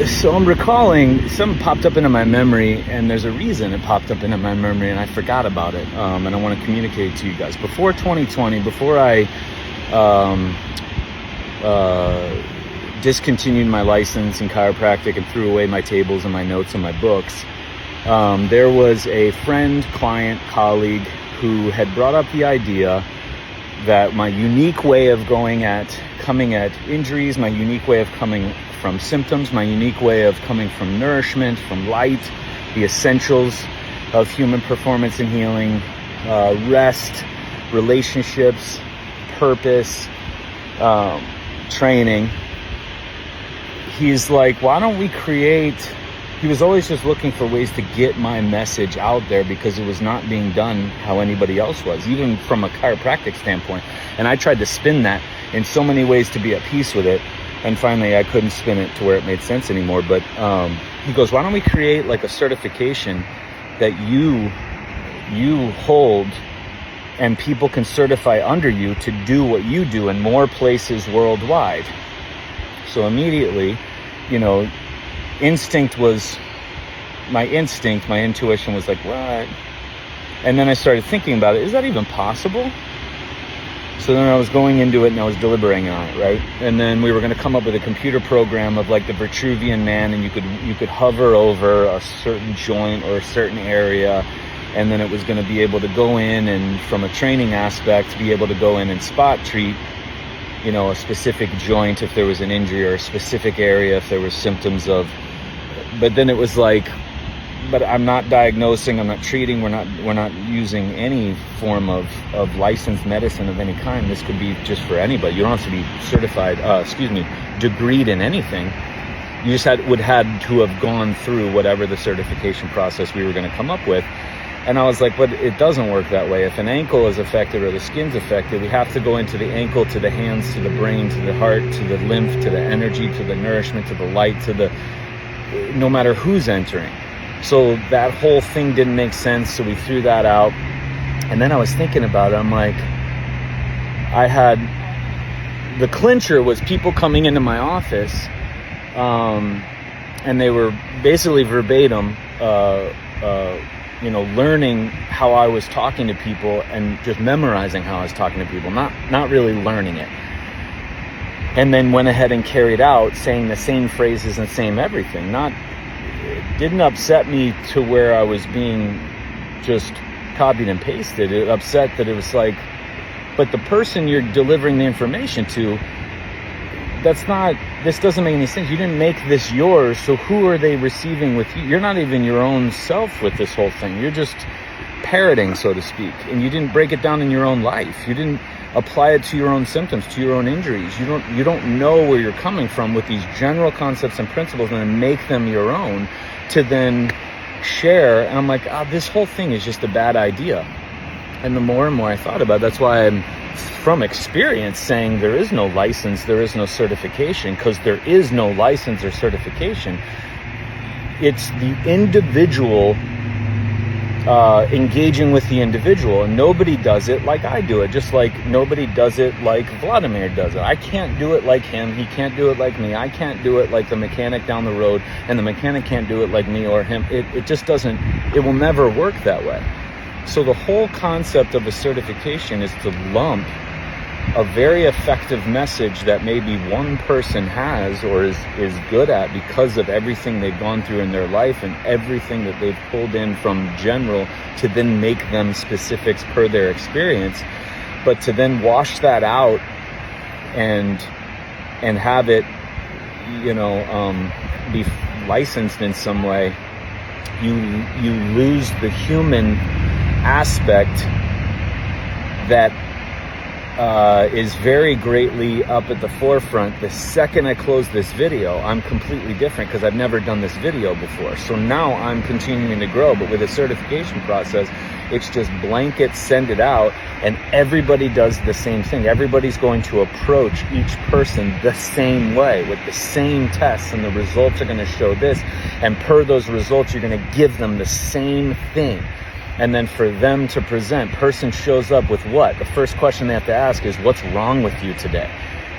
So I'm recalling something popped up into my memory, and there's a reason it popped up into my memory, and I forgot about it. And I want to communicate to you guys. Before 2020, before I discontinued my license in chiropractic and threw away my tables and my notes and my books, there was a friend, client, colleague who had brought up the idea that my unique way of coming at injuries, my unique way of coming from symptoms, my unique way of coming from nourishment, from light, the essentials of human performance and healing, rest, relationships, purpose, training. He's like, why don't we create... He was always just looking for ways to get my message out there because it was not being done how anybody else was, even from a chiropractic standpoint. And I tried to spin that in so many ways to be at peace with it. And finally, I couldn't spin it to where it made sense anymore. But he goes, why don't we create like a certification that you hold and people can certify under you to do what you do in more places worldwide. So immediately, my intuition was like, what? And then I started thinking about it. Is that even possible? So then I was going into it and I was deliberating on it, right? And then we were going to come up with a computer program of like the Vitruvian Man, and you could hover over a certain joint or a certain area, and then it was going to be able to go in and from a training aspect, be able to go in and spot treat, a specific joint if there was an injury, or a specific area if there was symptoms of. But then it was like, but I'm not diagnosing, I'm not treating, we're not using any form of licensed medicine of any kind. This could be just for anybody. You don't have to be certified, degreed in anything. You just would have to have gone through whatever the certification process we were going to come up with. And I was like, but it doesn't work that way. If an ankle is affected or the skin's affected, we have to go into the ankle, to the hands, to the brain, to the heart, to the lymph, to the energy, to the nourishment, to the light, no matter who's entering. So that whole thing didn't make sense, so we threw that out. And then I was thinking about it. I'm like, the clincher was people coming into my office, and they were basically verbatim, learning how I was talking to people and just memorizing how I was talking to people, not really learning it. And then went ahead and carried out saying the same phrases and same everything. It didn't upset me to where I was being just copied and pasted. It upset that it was like, but the person you're delivering the information to, this doesn't make any sense. You didn't make this yours, so who are they receiving with you? You're not even your own self with this whole thing. You're just parroting, so to speak, and you didn't break it down in your own life. You didn't apply it to your own symptoms, to your own injuries. You don't know where you're coming from with these general concepts and principles, and then make them your own to then share. And I'm like, this whole thing is just a bad idea. And the more and more I thought about it, that's why I'm from experience saying there is no license, there is no certification, because there is no license or certification. It's the individual engaging with the individual, and nobody does it like I do it, just like nobody does it like Vladimir does it. I can't do it like him, he can't do it like me, I can't do it like the mechanic down the road, and the mechanic can't do it like me or him. It just doesn't, it will never work that way. So the whole concept of a certification is to lump a very effective message that maybe one person has or is good at because of everything they've gone through in their life and everything that they've pulled in from general to then make them specifics per their experience, but to then wash that out and have it, be licensed in some way, you lose the human aspect that is very greatly up at the forefront. The second I close this video, I'm completely different because I've never done this video before. So now I'm continuing to grow, but with a certification process, it's just blanket, send it out, and everybody does the same thing. Everybody's going to approach each person the same way with the same tests, and the results are going to show this, and per those results, you're going to give them the same thing. And then for them to present, person shows up with what? The first question they have to ask is, what's wrong with you today?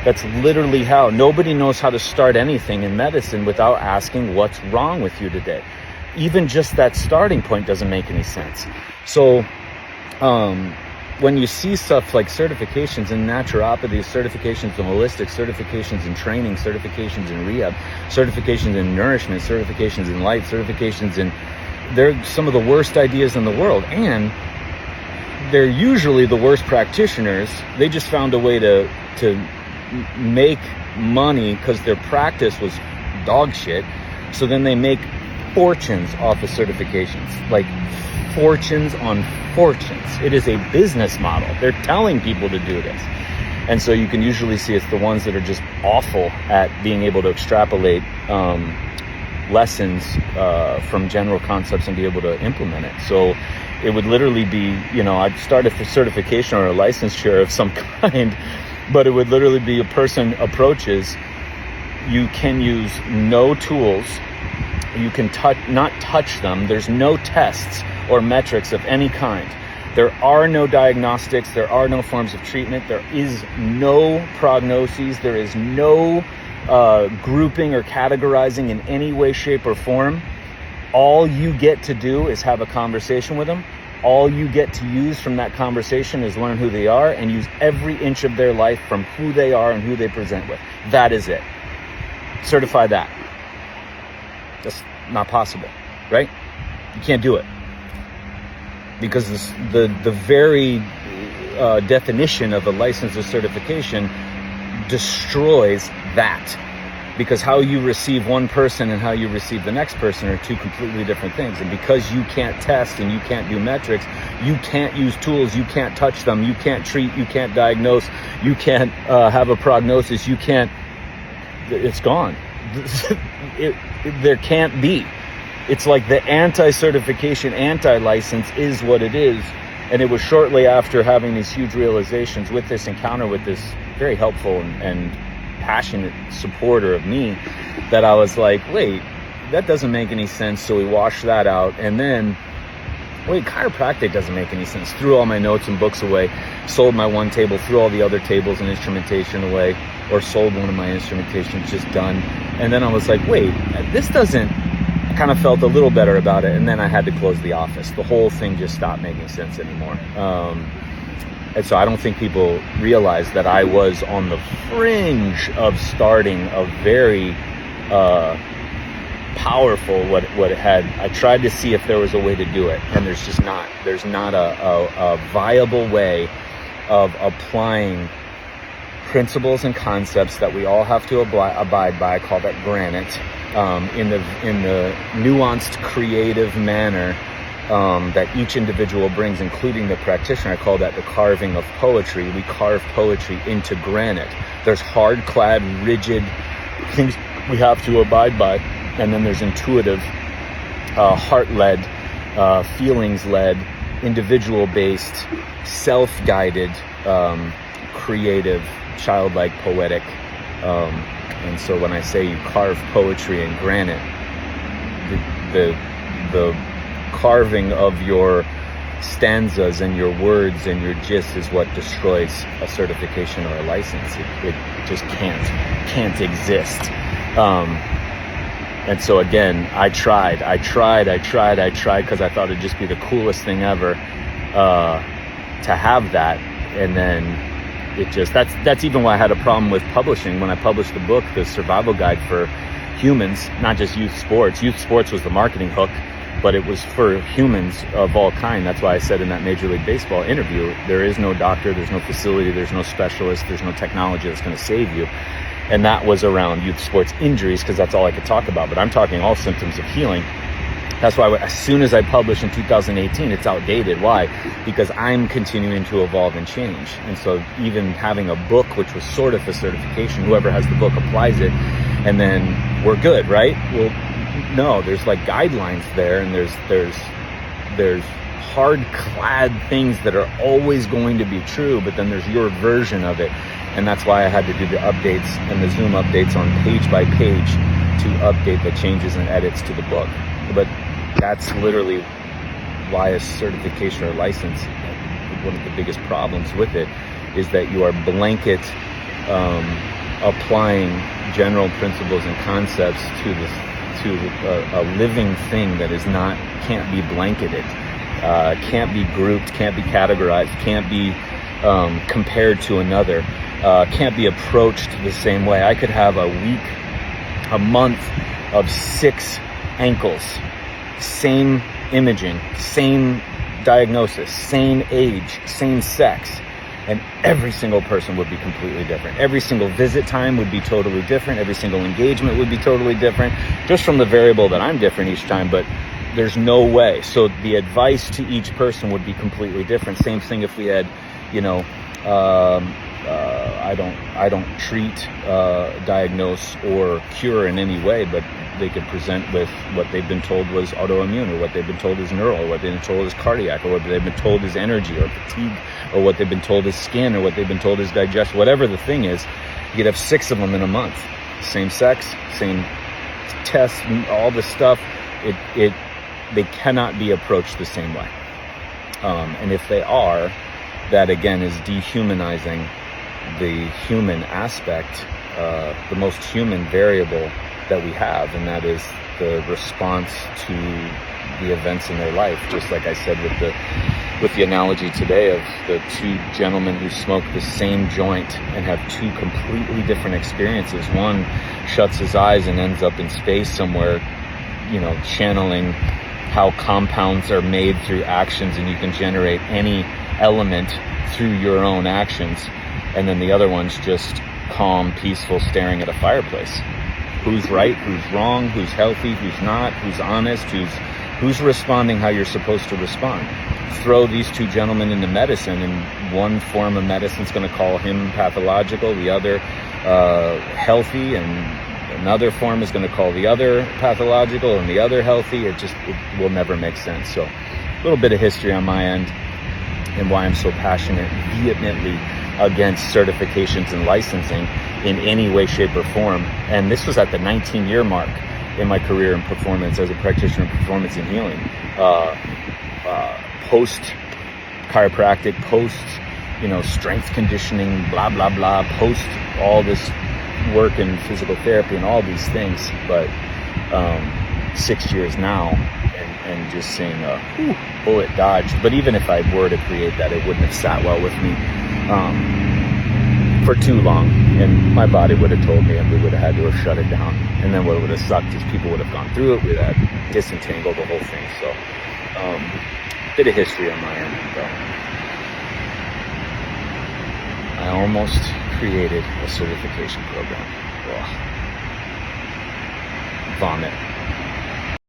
That's literally how. Nobody knows how to start anything in medicine without asking what's wrong with you today. Even just that starting point doesn't make any sense. So when you see stuff like certifications in naturopathy, certifications in holistic, certifications in training, certifications in rehab, certifications in nourishment, certifications in light, certifications in, they're some of the worst ideas in the world. And they're usually the worst practitioners. They just found a way to make money because their practice was dog shit. So then they make fortunes off of certifications, like fortunes on fortunes. It is a business model. They're telling people to do this. And so you can usually see it's the ones that are just awful at being able to extrapolate lessons from general concepts and be able to implement it. So it would literally be, I'd start a certification or a licensure of some kind, but it would literally be a person approaches, you can use no tools, you can not touch them, there's no tests or metrics of any kind. There are no diagnostics, there are no forms of treatment, there is no prognoses, there is no grouping or categorizing in any way, shape, or form. All you get to do is have a conversation with them. All you get to use from that conversation is learn who they are and use every inch of their life from who they are and who they present with. That is it. Certify that. That's not possible, right? You can't do it. Because the very definition of a license or certification destroys that. Because how you receive one person and how you receive the next person are two completely different things. And because you can't test and you can't do metrics, you can't use tools, you can't touch them, you can't treat, you can't diagnose, you can't have a prognosis, you can't, it's gone. There can't be. It's like the anti-certification, anti-license is what it is. And it was shortly after having these huge realizations with this encounter with this very helpful and passionate supporter of me that I was like, wait, that doesn't make any sense. So we washed that out. And then, wait, chiropractic doesn't make any sense. Threw all my notes and books away, sold my one table, threw all the other tables and instrumentation away, or sold one of my instrumentations, just done. And then I was like, wait, this doesn't, I kind of felt a little better about it. And then I had to close the office. The whole thing just stopped making sense anymore. And so I don't think people realize that I was on the fringe of starting a very powerful, what it had. I tried to see if there was a way to do it, and there's just not. There's not a viable way of applying principles and concepts that we all have to abide by. I call that granite, in the nuanced, creative manner that each individual brings, including the practitioner. I call that the carving of poetry. We carve poetry into granite. There's hard-clad, rigid things we have to abide by, and then there's intuitive, heart-led, feelings-led, individual-based, self-guided, creative, childlike, poetic. And so when I say you carve poetry in granite, the carving of your stanzas and your words and your gist is what destroys a certification or a license. It just can't exist. And so again, I tried because I thought it'd just be the coolest thing ever to have that. And then it just, that's even why I had a problem with publishing. When I published the book, The Survival Guide for Humans, not just youth sports. Youth sports was the marketing hook, but it was for humans of all kind. That's why I said in that Major League Baseball interview, there is no doctor, there's no facility, there's no specialist, there's no technology that's going to save you. And that was around youth sports injuries, because that's all I could talk about. But I'm talking all symptoms of healing. That's why as soon as I published in 2018, it's outdated. Why? Because I'm continuing to evolve and change. And so even having a book, which was sort of a certification, whoever has the book applies it, and then we're good, right? Well, no, there's like guidelines there, and there's hard-clad things that are always going to be true, but then there's your version of it. And that's why I had to do the updates and the Zoom updates on page by page to update the changes and edits to the book. But that's literally why a certification or license, one of the biggest problems with it is that you are blanket applying general principles and concepts to a living thing that is not, can't be blanketed, can't be grouped, can't be categorized, can't be compared to another, can't be approached the same way. I could have a week, a month of 6 ankles, same imaging, same diagnosis, same age, same sex, and every single person would be completely different. Every single visit time would be totally different. Every single engagement would be totally different, just from the variable that I'm different each time, but there's no way. So the advice to each person would be completely different. Same thing if we had, you know, I don't treat, diagnose, or cure in any way, but they could present with what they've been told was autoimmune, or what they've been told is neural, or what they've been told is cardiac, or what they've been told is energy or fatigue, or what they've been told is skin, or what they've been told is digestion. Whatever the thing is, you could have 6 of them in a month. Same sex, same tests, all this stuff. They cannot be approached the same way. And if they are, that again is dehumanizing the human aspect, the most human variable that we have, and that is the response to the events in their life. Just like I said with the analogy today of the 2 gentlemen who smoke the same joint and have 2 completely different experiences. One shuts his eyes and ends up in space somewhere, you know, channeling how compounds are made through actions, and you can generate any element through your own actions. And then the other one's just calm, peaceful, staring at a fireplace. Who's right, who's wrong, who's healthy, who's not, who's honest, who's responding how you're supposed to respond. Throw these 2 gentlemen into medicine, and one form of medicine's going to call him pathological, the other healthy, and another form is going to call the other pathological and the other healthy. It will never make sense. So a little bit of history on my end, and why I'm so passionate, vehemently against certifications and licensing in any way, shape, or form. And this was at the 19-year mark in my career in performance as a practitioner in performance and healing. Post chiropractic, post, you know, strength conditioning, blah, blah, blah, post all this work in physical therapy and all these things. But 6 years now, and just seeing a bullet dodged. But even if I were to create that, it wouldn't have sat well with me for too long, and my body would have told me, and we would have had to have shut it down. And then what would have sucked is people would have gone through it, we'd have disentangled the whole thing. So bit of history on my end, though. I almost created a certification program. Ugh. Vomit.